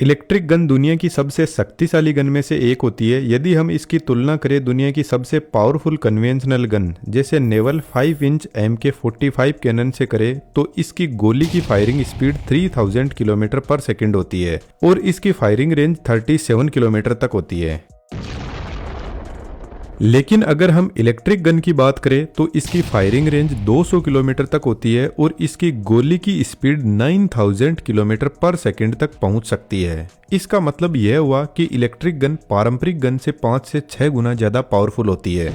Electric gun दुनिया की सबसे शक्तिशाली गन में से एक होती है। यदि हम इसकी तुलना करें दुनिया की सबसे पावरफुल कन्वेंशनल गन जैसे नेवल 5 इंच MK45 कैनन से करें तो इसकी गोली की फायरिंग स्पीड 3000 किलोमीटर पर सेकंड होती है और इसकी फायरिंग रेंज 37 किलोमीटर तक होती है। लेकिन अगर हम इलेक्ट्रिक गन की बात करें तो इसकी फायरिंग रेंज 200 किलोमीटर तक होती है और इसकी गोली की स्पीड 9000 किलोमीटर पर सेकंड तक पहुंच सकती है। इसका मतलब यह हुआ कि इलेक्ट्रिक गन पारंपरिक गन से 5 से 6 गुना ज़्यादा पावरफुल होती है।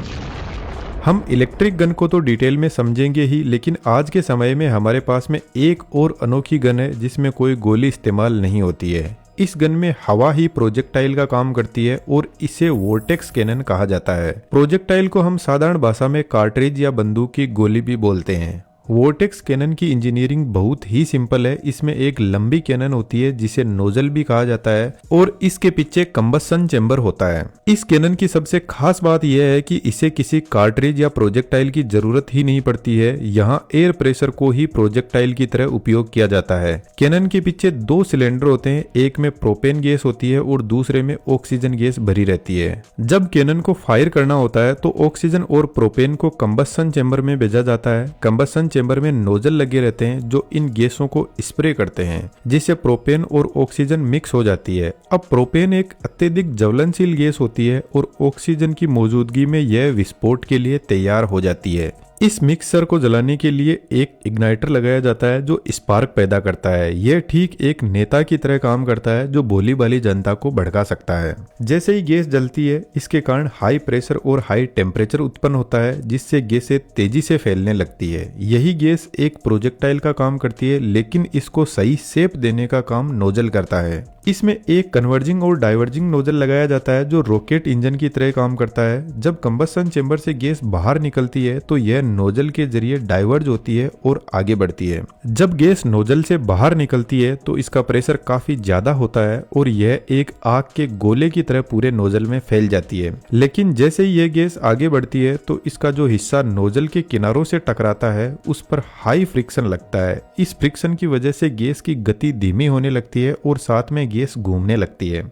हम इलेक्ट्रिक गन को तो डिटेल में समझेंगे ही, लेकिन आज के समय में हमारे पास में एक और अनोखी गन है जिसमें कोई गोली इस्तेमाल नहीं होती है। इस गन में हवा ही प्रोजेक्टाइल का काम करती है और इसे वोर्टेक्स कैनन कहा जाता है। प्रोजेक्टाइल को हम साधारण भाषा में कार्ट्रिज या बंदूक की गोली भी बोलते हैं। वोर्टेक्स कैनन की इंजीनियरिंग बहुत ही सिंपल है। इसमें एक लंबी कैनन होती है जिसे नोजल भी कहा जाता है और इसके पीछे कंबस्शन चेंबर होता है। इस कैनन की सबसे खास बात यह है कि इसे किसी कार्ट्रिज या प्रोजेक्टाइल की जरूरत ही नहीं पड़ती है। यहाँ एयर प्रेशर को ही प्रोजेक्टाइल की तरह उपयोग किया जाता है। कैनन के पीछे 2 सिलेंडर होते हैं, एक में प्रोपेन गैस होती है और दूसरे में ऑक्सीजन गैस भरी रहती है। जब कैनन को फायर करना होता है तो ऑक्सीजन और प्रोपेन को कंबस्शन चेंबर में भेजा जाता है। कंबस्शन चेंबर में नोजल लगे रहते हैं जो इन गैसों को स्प्रे करते हैं, जिससे प्रोपेन और ऑक्सीजन मिक्स हो जाती है। अब प्रोपेन एक अत्यधिक ज्वलनशील गैस होती है और ऑक्सीजन की मौजूदगी में यह विस्फोट के लिए तैयार हो जाती है। इस मिक्सर को जलाने के लिए एक इग्नाइटर लगाया जाता है जो स्पार्क पैदा करता है। यह ठीक एक नेता की तरह काम करता है जो भोली भाली जनता को भड़का सकता है। जैसे ही गैस जलती है इसके कारण हाई प्रेशर और हाई टेम्परेचर उत्पन्न होता है जिससे गैसें तेजी से फैलने लगती है। यही गैस एक प्रोजेक्टाइल का काम करती है, लेकिन इसको सही शेप देने का काम नोजल करता है। इसमें एक कन्वर्जिंग और डाइवर्जिंग नोजल लगाया जाता है जो रॉकेट इंजन की तरह काम करता है। जब कंबस्शन चेंबर से गैस बाहर निकलती है तो यह नोजल के जरिए डाइवर्ज होती है और आगे बढ़ती है। जब गैस नोजल से बाहर निकलती है तो इसका प्रेशर काफी ज्यादा होता है और यह एक आग के गोले की तरह पूरे नोजल में फैल जाती है। लेकिन जैसे ही यह गैस आगे बढ़ती है तो इसका जो हिस्सा नोजल के किनारों से टकराता है उस पर हाई फ्रिक्शन लगता है। इस फ्रिक्शन की वजह से गैस की गति धीमी होने लगती है और साथ में गैस घूमने लगती है।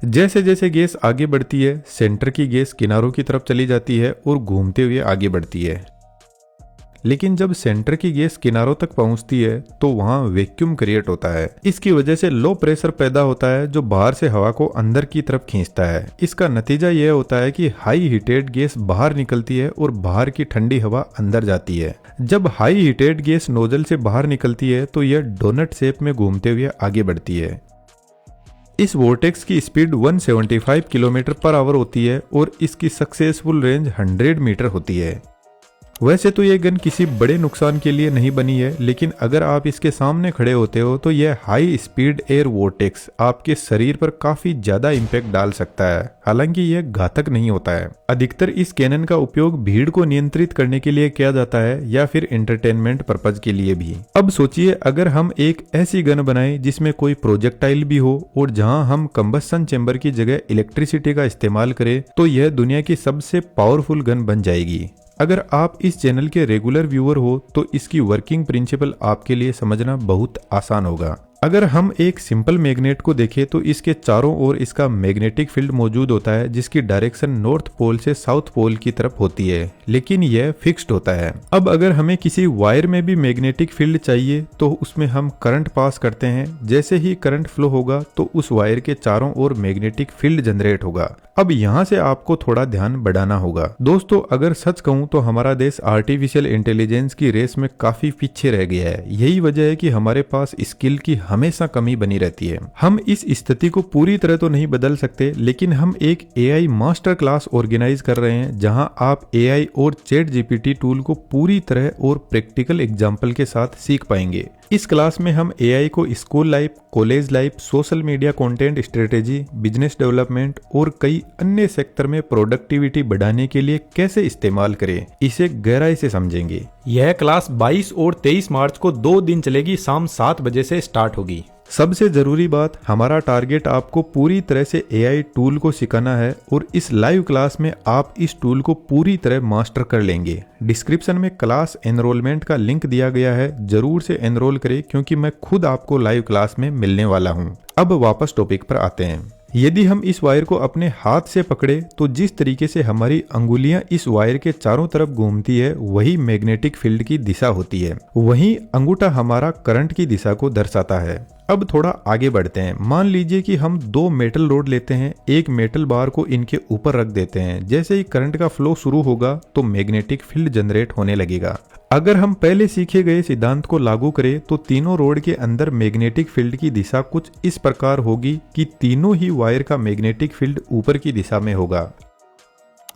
जैसे जैसे गैस आगे बढ़ती है सेंटर की गैस किनारों की तरफ चली जाती है और घूमते हुए आगे बढ़ती है। लेकिन जब सेंटर की गैस किनारों तक पहुंचती है तो वहां वैक्यूम क्रिएट होता है। इसकी वजह से लो प्रेशर पैदा होता है जो बाहर से हवा को अंदर की तरफ खींचता है। इसका नतीजा यह होता है कि हाई हीटेड गैस बाहर निकलती है और बाहर की ठंडी हवा अंदर जाती है। जब हाई हीटेड गैस नोजल से बाहर निकलती है तो यह डोनट शेप में घूमते हुए आगे बढ़ती है। इस वोर्टेक्स की स्पीड 175 किलोमीटर पर आवर होती है और इसकी सक्सेसफुल रेंज 100 मीटर होती है। वैसे तो ये गन किसी बड़े नुकसान के लिए नहीं बनी है, लेकिन अगर आप इसके सामने खड़े होते हो तो यह हाई स्पीड एयर वोर्टेक्स आपके शरीर पर काफी ज्यादा इम्पैक्ट डाल सकता है। हालांकि यह घातक नहीं होता है। अधिकतर इस कैनन का उपयोग भीड़ को नियंत्रित करने के लिए किया जाता है या फिर एंटरटेनमेंट पर्पज के लिए भी। अब सोचिए अगर हम एक ऐसी गन बनाएं जिसमें कोई प्रोजेक्टाइल भी हो और जहां हम कंबस्शन चेंबर की जगह इलेक्ट्रिसिटी का इस्तेमाल करें तो यह दुनिया की सबसे पावरफुल गन बन जाएगी। अगर आप इस चैनल के रेगुलर व्यूअर हो तो इसकी वर्किंग प्रिंसिपल आपके लिए समझना बहुत आसान होगा। अगर हम एक सिंपल मैग्नेट को देखें तो इसके चारों ओर इसका मैग्नेटिक फील्ड मौजूद होता है जिसकी डायरेक्शन नॉर्थ पोल से साउथ पोल की तरफ होती है, लेकिन यह फिक्स्ड होता है। अब अगर हमें किसी वायर में भी मैग्नेटिक फील्ड चाहिए तो उसमें हम करंट पास करते हैं। जैसे ही करंट फ्लो होगा तो उस वायर के चारों ओर मैग्नेटिक फील्ड जनरेट होगा। अब यहाँ से आपको थोड़ा ध्यान बढ़ाना होगा। दोस्तों अगर सच कहूँ तो हमारा देश आर्टिफिशियल इंटेलिजेंस की रेस में काफी पीछे रह गया है। यही वजह है कि हमारे पास स्किल की हमेशा कमी बनी रहती है। हम इस स्थिति को पूरी तरह तो नहीं बदल सकते, लेकिन हम एक AI मास्टर क्लास ऑर्गेनाइज कर रहे हैं जहां आप AI और चैट GPT टूल को पूरी तरह और प्रैक्टिकल एग्जाम्पल के साथ सीख पाएंगे। इस क्लास में हम AI को school life, college life, social media content strategy, business development और कई अन्य सेक्टर में प्रोडक्टिविटी बढ़ाने के लिए कैसे इस्तेमाल करें, इसे गहराई से समझेंगे। यह क्लास 22 और 23 मार्च को 2 दिन चलेगी। शाम 7 बजे से स्टार्ट होगी। सबसे जरूरी बात, हमारा टारगेट आपको पूरी तरह से एआई टूल को सिखाना है और इस लाइव क्लास में आप इस टूल को पूरी तरह मास्टर कर लेंगे। डिस्क्रिप्शन में क्लास एनरोलमेंट का लिंक दिया गया है, जरूर से एनरोल करें क्योंकि मैं खुद आपको लाइव क्लास में मिलने वाला हूँ। अब वापस टॉपिक पर आते हैं। यदि हम इस वायर को अपने हाथ से पकड़े तो जिस तरीके से हमारी अंगुलियां इस वायर के चारों तरफ घूमती है वही मैग्नेटिक फील्ड की दिशा होती है। वहीं अंगूठा हमारा करंट की दिशा को दर्शाता है। अब थोड़ा आगे बढ़ते हैं। मान लीजिए कि हम दो मेटल रोड लेते हैं, एक मेटल बार को इनके ऊपर रख देते हैं। जैसे ही करंट का फ्लो शुरू होगा तो मैग्नेटिक फील्ड जनरेट होने लगेगा। अगर हम पहले सीखे गए सिद्धांत को लागू करें तो तीनों रोड के अंदर मैग्नेटिक फील्ड की दिशा कुछ इस प्रकार होगी कि तीनों ही वायर का मैग्नेटिक फील्ड ऊपर की दिशा में होगा।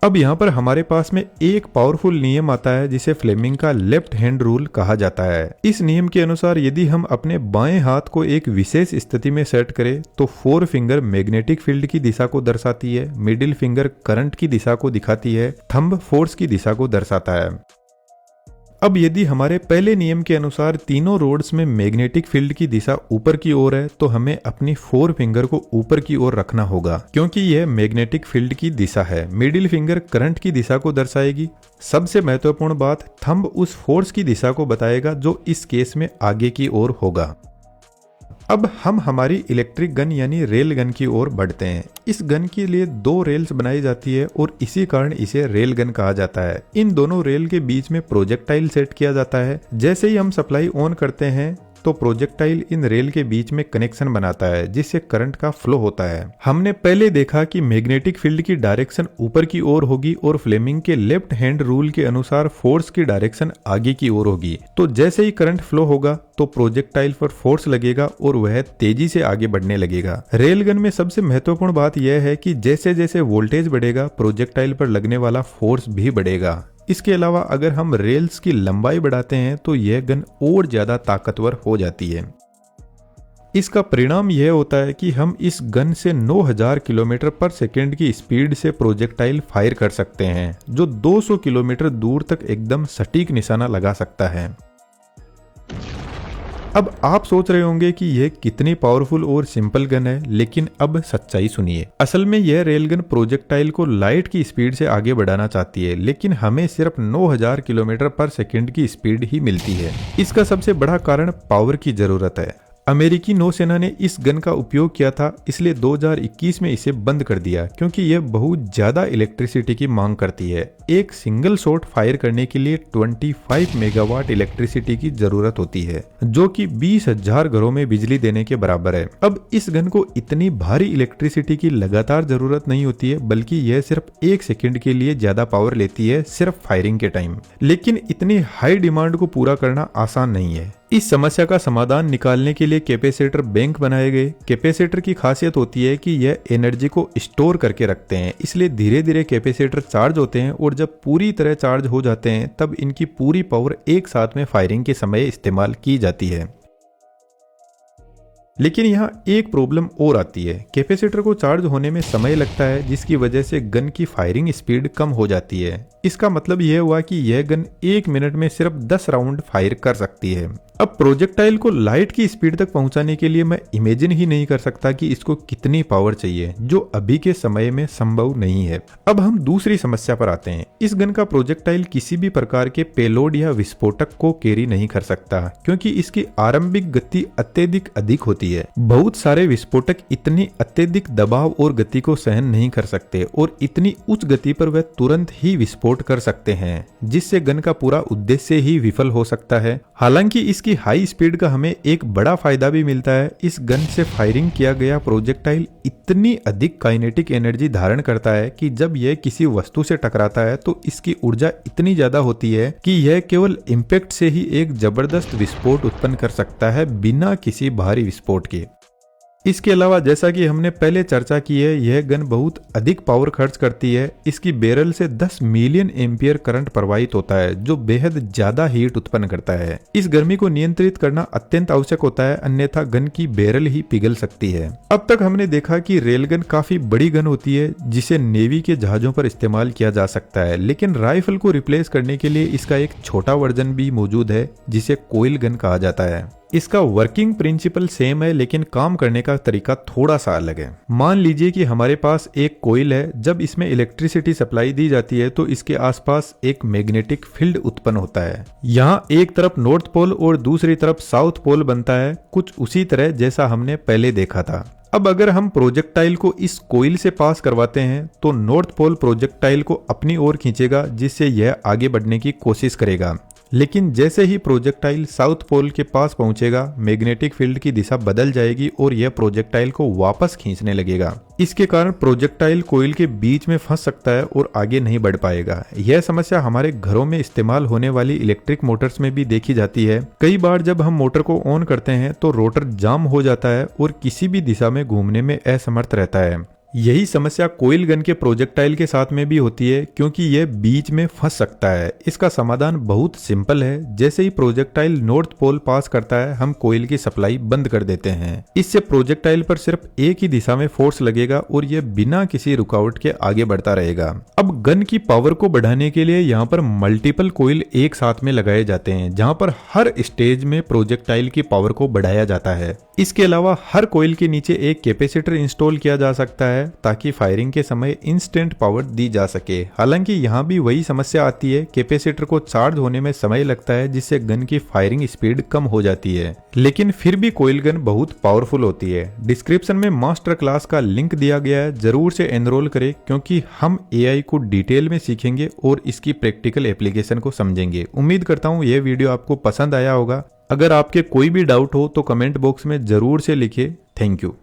अब यहाँ पर हमारे पास में एक पावरफुल नियम आता है जिसे फ्लेमिंग का लेफ्ट हैंड रूल कहा जाता है। इस नियम के अनुसार यदि हम अपने बाएं हाथ को एक विशेष स्थिति में सेट करें तो फोर फिंगर मैग्नेटिक फील्ड की दिशा को दर्शाती है, मिडिल फिंगर करंट की दिशा को दिखाती है, थंब फोर्स की दिशा को दर्शाता है। अब यदि हमारे पहले नियम के अनुसार तीनों रोड्स में मैग्नेटिक फील्ड की दिशा ऊपर की ओर है तो हमें अपनी फोर फिंगर को ऊपर की ओर रखना होगा क्योंकि यह मैग्नेटिक फील्ड की दिशा है। मिडिल फिंगर करंट की दिशा को दर्शाएगी। सबसे महत्वपूर्ण बात, थंब उस फोर्स की दिशा को बताएगा जो इस केस में आगे की ओर होगा। अब हम हमारी इलेक्ट्रिक गन यानी रेल गन की ओर बढ़ते हैं। इस गन के लिए दो रेल्स बनाई जाती है और इसी कारण इसे रेल गन कहा जाता है। इन दोनों रेल के बीच में प्रोजेक्टाइल सेट किया जाता है। जैसे ही हम सप्लाई ऑन करते हैं तो प्रोजेक्टाइल इन रेल के बीच में कनेक्शन बनाता है जिससे करंट का फ्लो होता है। हमने पहले देखा कि मैग्नेटिक फील्ड की डायरेक्शन ऊपर की ओर होगी और फ्लेमिंग के लेफ्ट हैंड रूल के अनुसार फोर्स की डायरेक्शन आगे की ओर होगी। तो जैसे ही करंट फ्लो होगा तो प्रोजेक्टाइल पर फोर्स लगेगा और वह तेजी से आगे बढ़ने लगेगा। रेलगन में सबसे महत्वपूर्ण बात यह है कि जैसे जैसे वोल्टेज बढ़ेगा प्रोजेक्टाइल पर लगने वाला फोर्स भी बढ़ेगा। इसके अलावा अगर हम रेल्स की लंबाई बढ़ाते हैं तो यह गन और ज्यादा ताकतवर हो जाती है। इसका परिणाम यह होता है कि हम इस गन से 9000 किलोमीटर पर सेकेंड की स्पीड से प्रोजेक्टाइल फायर कर सकते हैं जो 200 किलोमीटर दूर तक एकदम सटीक निशाना लगा सकता है। अब आप सोच रहे होंगे कि यह कितनी पावरफुल और सिंपल गन है, लेकिन अब सच्चाई सुनिए। असल में यह रेलगन प्रोजेक्टाइल को लाइट की स्पीड से आगे बढ़ाना चाहती है, लेकिन हमें सिर्फ 9000 किलोमीटर पर सेकंड की स्पीड ही मिलती है। इसका सबसे बड़ा कारण पावर की जरूरत है। अमेरिकी नौसेना ने इस गन का उपयोग किया था, इसलिए 2021 में इसे बंद कर दिया क्योंकि यह बहुत ज्यादा इलेक्ट्रिसिटी की मांग करती है। एक सिंगल शॉट फायर करने के लिए 25 मेगावाट इलेक्ट्रिसिटी की जरूरत होती है जो कि 20,000 घरों में बिजली देने के बराबर है। अब इस गन को इतनी भारी इलेक्ट्रिसिटी की लगातार जरूरत नहीं होती है, बल्कि यह सिर्फ 1 सेकंड के लिए ज्यादा पावर लेती है सिर्फ फायरिंग के टाइम। लेकिन इतनी हाई डिमांड को पूरा करना आसान नहीं है। इस समस्या का समाधान निकालने के लिए कैपेसिटर बैंक बनाए गए। कैपेसिटर की खासियत होती है कि यह एनर्जी को स्टोर करके रखते हैं, इसलिए धीरे धीरे कैपेसिटर चार्ज होते हैं और जब पूरी तरह चार्ज हो जाते हैं तब इनकी पूरी पावर एक साथ में फायरिंग के समय इस्तेमाल की जाती है। लेकिन यहाँ एक प्रॉब्लम और आती है। कैपेसिटर को चार्ज होने में समय लगता है जिसकी वजह से गन की फायरिंग स्पीड कम हो जाती है। इसका मतलब यह हुआ कि यह गन 1 मिनट में सिर्फ 10 राउंड फायर कर सकती है। अब प्रोजेक्टाइल को लाइट की स्पीड तक पहुंचाने के लिए मैं इमेजिन ही नहीं कर सकता कि इसको कितनी पावर चाहिए, जो अभी के समय में संभव नहीं है। अब हम दूसरी समस्या पर आते हैं। इस गन का प्रोजेक्टाइल किसी भी प्रकार के पेलोड या विस्फोटक को कैरी नहीं कर सकता क्योंकि इसकी आरंभिक गति अत्यधिक अधिक होती है। बहुत सारे विस्फोटक इतनी अत्यधिक दबाव और गति को सहन नहीं कर सकते और इतनी उच्च गति पर वह तुरंत ही विस्फोट कर सकते हैं, जिससे गन का पूरा उद्देश्य ही विफल हो सकता है। हालांकि इसकी हाई स्पीड का हमें एक बड़ा फायदा भी मिलता है। इस गन से फायरिंग किया गया प्रोजेक्टाइल इतनी अधिक काइनेटिक एनर्जी धारण करता है कि जब यह किसी वस्तु से टकराता है तो इसकी ऊर्जा इतनी ज्यादा होती है कि यह केवल इम्पैक्ट से ही एक जबरदस्त विस्फोट उत्पन्न कर सकता है बिना किसी भारी विस्फोट के। इसके अलावा जैसा कि हमने पहले चर्चा की है, यह गन बहुत अधिक पावर खर्च करती है। इसकी बैरल से 10 मिलियन एम्पियर करंट प्रवाहित होता है जो बेहद ज्यादा हीट उत्पन्न करता है। इस गर्मी को नियंत्रित करना अत्यंत आवश्यक होता है, अन्यथा गन की बैरल ही पिघल सकती है। अब तक हमने देखा कि रेलगन काफी बड़ी गन होती है जिसे नेवी के जहाजों पर इस्तेमाल किया जा सकता है, लेकिन राइफल को रिप्लेस करने के लिए इसका एक छोटा वर्जन भी मौजूद है जिसे कोइल गन कहा जाता है। इसका वर्किंग प्रिंसिपल सेम है, लेकिन काम करने का तरीका थोड़ा सा अलग है। मान लीजिए कि हमारे पास एक कोइल है। जब इसमें इलेक्ट्रिसिटी सप्लाई दी जाती है तो इसके आसपास एक मैग्नेटिक फील्ड उत्पन्न होता है। यहाँ एक तरफ नॉर्थ पोल और दूसरी तरफ साउथ पोल बनता है, कुछ उसी तरह जैसा हमने पहले देखा था। अब अगर हम प्रोजेक्टाइल को इस कोइल से पास करवाते हैं तो नॉर्थ पोल प्रोजेक्टाइल को अपनी ओर खींचेगा, जिससे यह आगे बढ़ने की कोशिश करेगा। लेकिन जैसे ही प्रोजेक्टाइल साउथ पोल के पास पहुंचेगा, मैग्नेटिक फील्ड की दिशा बदल जाएगी और यह प्रोजेक्टाइल को वापस खींचने लगेगा। इसके कारण प्रोजेक्टाइल कोइल के बीच में फंस सकता है और आगे नहीं बढ़ पाएगा। यह समस्या हमारे घरों में इस्तेमाल होने वाली इलेक्ट्रिक मोटर्स में भी देखी जाती है। कई बार जब हम मोटर को ऑन करते हैं तो रोटर जाम हो जाता है और किसी भी दिशा में घूमने में असमर्थ रहता है। यही समस्या कोइल गन के प्रोजेक्टाइल के साथ में भी होती है, क्योंकि यह बीच में फंस सकता है। इसका समाधान बहुत सिंपल है। जैसे ही प्रोजेक्टाइल नॉर्थ पोल पास करता है, हम कोइल की सप्लाई बंद कर देते हैं। इससे प्रोजेक्टाइल पर सिर्फ एक ही दिशा में फोर्स लगेगा और यह बिना किसी रुकावट के आगे बढ़ता रहेगा। अब गन की पावर को बढ़ाने के लिए यहाँ पर मल्टीपल कोइल एक साथ में लगाए जाते हैं, जहाँ पर हर स्टेज में प्रोजेक्टाइल की पावर को बढ़ाया जाता है। इसके अलावा हर कोइल के नीचे एक कैपेसिटर इंस्टॉल किया जा सकता है, ताकि फायरिंग के समय इंस्टेंट पावर दी जा सके। हालांकि यहाँ भी वही समस्या आती है, कैपेसिटर को चार्ज होने में समय लगता है, जिससे गन की फायरिंग स्पीड कम हो जाती है। लेकिन फिर भी कोइल गन बहुत पावरफुल होती है। डिस्क्रिप्शन में मास्टर क्लास का लिंक दिया गया है, जरूर से एनरोल करें, क्योंकि हम एआई को डिटेल में सीखेंगे और इसकी प्रैक्टिकल एप्लीकेशन को समझेंगे। उम्मीद करता हूँ यह वीडियो आपको पसंद आया होगा। अगर आपके कोई भी डाउट हो तो कमेंट बॉक्स में जरूर से लिखिए। Thank you.